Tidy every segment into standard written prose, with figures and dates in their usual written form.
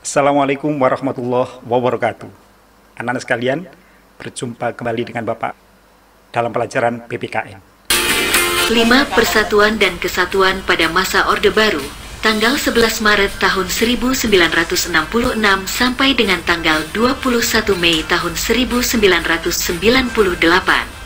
Assalamualaikum warahmatullahi wabarakatuh. Anak-anak sekalian, berjumpa kembali dengan Bapak dalam pelajaran PPKN. 5 Persatuan dan Kesatuan pada masa Orde Baru, tanggal 11 Maret tahun 1966 sampai dengan tanggal 21 Mei tahun 1998.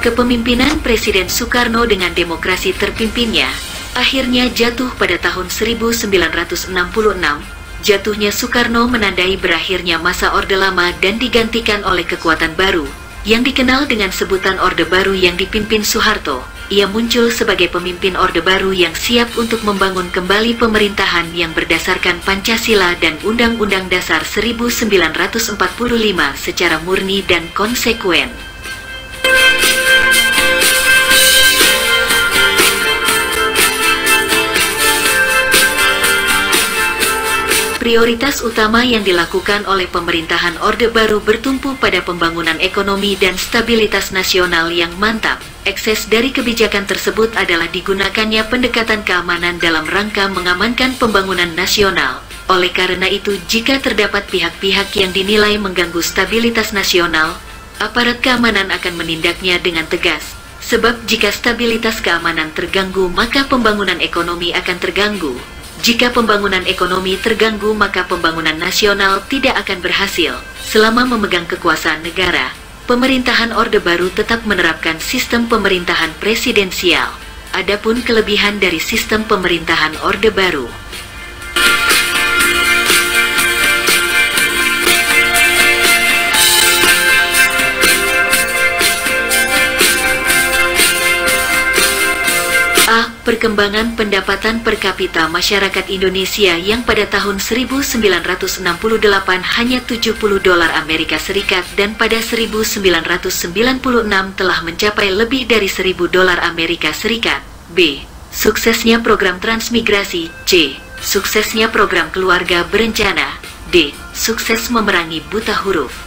Kepemimpinan Presiden Soekarno dengan demokrasi terpimpinnya, akhirnya jatuh pada tahun 1966. Jatuhnya Soekarno menandai berakhirnya masa Orde Lama dan digantikan oleh kekuatan baru, yang dikenal dengan sebutan Orde Baru yang dipimpin Soeharto. Ia muncul sebagai pemimpin Orde Baru yang siap untuk membangun kembali pemerintahan yang berdasarkan Pancasila dan Undang-Undang Dasar 1945 secara murni dan konsekuen. Prioritas utama yang dilakukan oleh pemerintahan Orde Baru bertumpu pada pembangunan ekonomi dan stabilitas nasional yang mantap. Ekses dari kebijakan tersebut adalah digunakannya pendekatan keamanan dalam rangka mengamankan pembangunan nasional. Oleh karena itu, jika terdapat pihak-pihak yang dinilai mengganggu stabilitas nasional, aparat keamanan akan menindaknya dengan tegas. Sebab jika stabilitas keamanan terganggu, maka pembangunan ekonomi akan terganggu. Jika pembangunan ekonomi terganggu, maka pembangunan nasional tidak akan berhasil. Selama memegang kekuasaan negara, pemerintahan Orde Baru tetap menerapkan sistem pemerintahan presidensial. Adapun kelebihan dari sistem pemerintahan Orde Baru, A. Perkembangan pendapatan per kapita masyarakat Indonesia yang pada tahun 1968 hanya $70 Amerika Serikat dan pada 1996 telah mencapai lebih dari $1.000 Amerika Serikat. B. Suksesnya program transmigrasi. C. Suksesnya program keluarga berencana. D. Sukses memerangi buta huruf.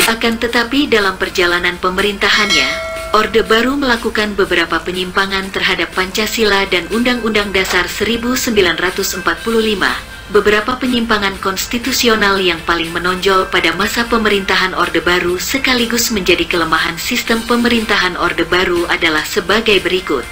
Akan tetapi dalam perjalanan pemerintahannya, Orde Baru melakukan beberapa penyimpangan terhadap Pancasila dan Undang-Undang Dasar 1945. Beberapa penyimpangan konstitusional yang paling menonjol pada masa pemerintahan Orde Baru sekaligus menjadi kelemahan sistem pemerintahan Orde Baru adalah sebagai berikut.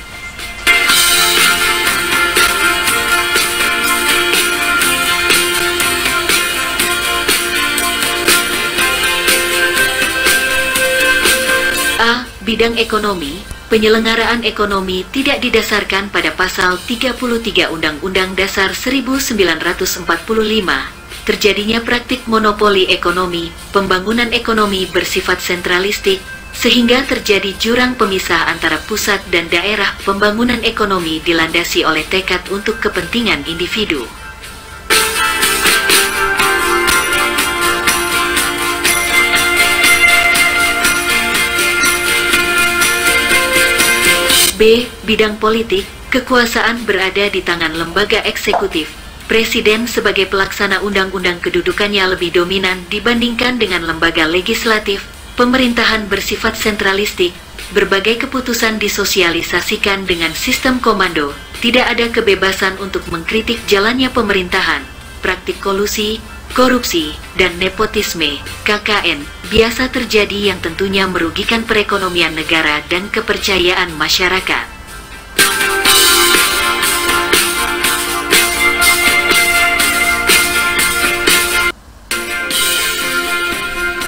A. Bidang ekonomi. Penyelenggaraan ekonomi tidak didasarkan pada pasal 33 Undang-Undang Dasar 1945. Terjadinya praktik monopoli ekonomi, pembangunan ekonomi bersifat sentralistik, sehingga terjadi jurang pemisah antara pusat dan daerah. Pembangunan ekonomi dilandasi oleh tekad untuk kepentingan individu. B. Bidang politik. Kekuasaan berada di tangan lembaga eksekutif. Presiden sebagai pelaksana undang-undang kedudukannya lebih dominan dibandingkan dengan lembaga legislatif. Pemerintahan bersifat sentralistik. Berbagai keputusan disosialisasikan dengan sistem komando. Tidak ada kebebasan untuk mengkritik jalannya pemerintahan. Praktik kolusi, korupsi, dan nepotisme (KKN) biasa terjadi yang tentunya merugikan perekonomian negara dan kepercayaan masyarakat.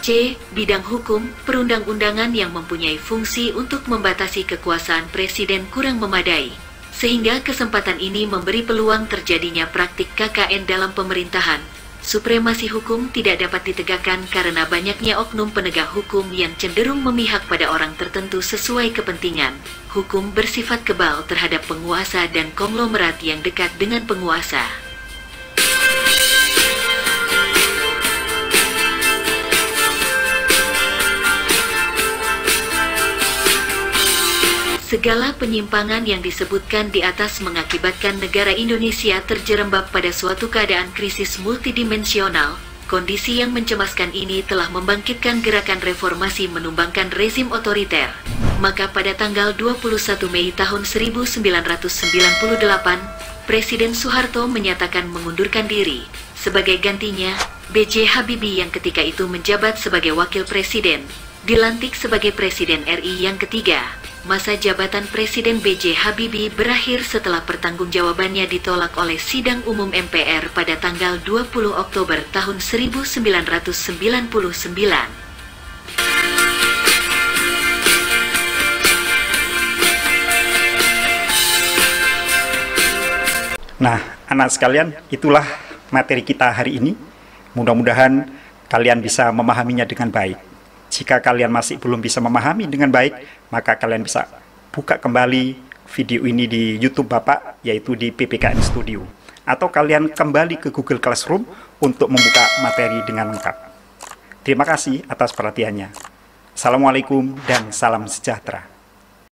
C. Bidang hukum. Perundang-undangan yang mempunyai fungsi untuk membatasi kekuasaan presiden kurang memadai, sehingga kesempatan ini memberi peluang terjadinya praktik KKN dalam pemerintahan. Supremasi hukum tidak dapat ditegakkan karena banyaknya oknum penegak hukum yang cenderung memihak pada orang tertentu sesuai kepentingan. Hukum bersifat kebal terhadap penguasa dan konglomerat yang dekat dengan penguasa. Segala penyimpangan yang disebutkan di atas mengakibatkan negara Indonesia terjerembab pada suatu keadaan krisis multidimensional. Kondisi yang mencemaskan ini telah membangkitkan gerakan reformasi menumbangkan rezim otoriter. Maka pada tanggal 21 Mei tahun 1998, Presiden Soeharto menyatakan mengundurkan diri. Sebagai gantinya, B.J. Habibie yang ketika itu menjabat sebagai Wakil Presiden, dilantik sebagai Presiden RI yang ketiga. Masa jabatan Presiden B.J. Habibie berakhir setelah pertanggungjawabannya ditolak oleh Sidang Umum MPR pada tanggal 20 Oktober tahun 1999. Nah, anak sekalian, itulah materi kita hari ini. Mudah-mudahan kalian bisa memahaminya dengan baik. Jika kalian masih belum bisa memahami dengan baik, maka kalian bisa buka kembali video ini di YouTube Bapak, yaitu di PPKN Studio. Atau kalian kembali ke Google Classroom untuk membuka materi dengan lengkap. Terima kasih atas perhatiannya. Assalamualaikum dan salam sejahtera.